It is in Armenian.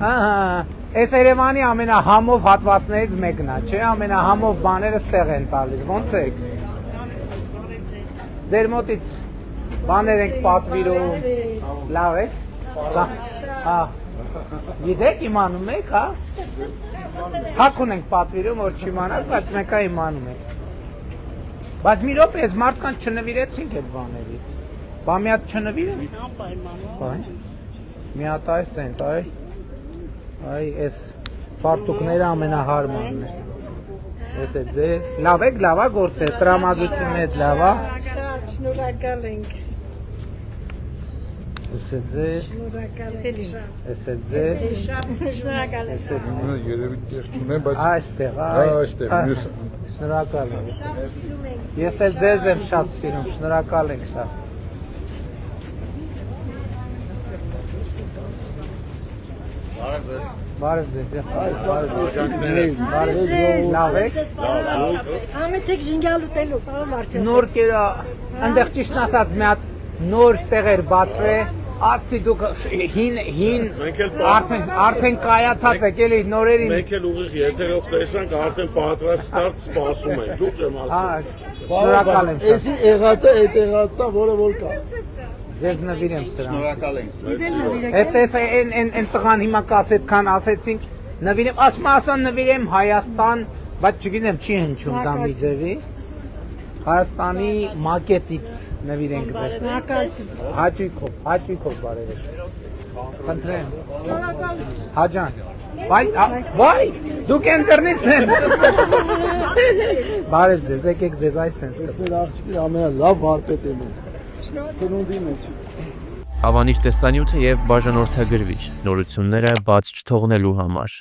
Այս Երևանի ամենահամով հատվածներից մեկն է, չէ՞, ամենահամով բաները ստեղ են տալիս, ոնց եք։ Ձեր մոտից բաներ ենք պատվիրում, լավ եք։ Հա։ Գիտեք իմանում եք, հա։ Հակուն ենք պատվիրում, որ չիմանաք, բայց մեկա իմանում եք։ Բայց մի րոպե, այս մարդկանց չնվիրեցինք այդ բաներից։ Բա մի հատ չնվիրենք։ Մի հատ այս սենց, այ այս ֆարտուկները ամենահարմանն է։ Ես է ձեզ, լավ եք, լավա գործեր, տրամադրությունը հետ լավա։ Շատ շնորհակալ ենք։ Ես է ձեզ, ես է ձեզ, Շատ շնորհակալ ես ենք։ է ձեզ, Երևի տեղ չունեմ, բայց այստեղ, այստեղ, մյուս շնորհակալ եմ։ Շատ սիրում ենք։ Ես է ձեզ եմ շատ սիրում, շնորհակալ ենք շատ։ Բարև ձեզ, լավ եք։ Համեցեք ժինգալ ուտելու, պարոն Վարչյան։ Նոր կերա, այնտեղ ճիշտ ասած մի հատ նոր տեղեր բացվե, արցի դուք հին արդեն կայացած եք էլի նորերին։ Մենք էլ ուղիղ եթերով տեսանք, արդեն պատրաստած սպասում ենք, դուք չեմ ասում։ Շնորհակալ եմ շատ։ Էսի եղածը այդ եղածն է, որը որ կա։ Ձեզ նվիրեմ սրանց։ շնորհակալ ենք։ Այդ են տղան հիմա կաց այդքան ասեցինք, նվիրեմ, ասան նվիրեմ Հայաստան, բայց չգիտեմ չի հնչում դա մի ձևի։ Հայաստանի մակետից նվիրենք ձեզ։ Հաճույքով բարև եք։ Խնդրեմ։ Հաջան։ Վայ, դուք ինտերնետ սենց։ Բարև ձեզ, եկեք ձեզ այդ սենց։ Մեր աղջիկի ամենալավ վարպետն է։ Սնունդի մեջ։ Հավանիչ տեսանյութը եւ բաժանորդագրվիչ նորությունները բաց չթողնելու համար։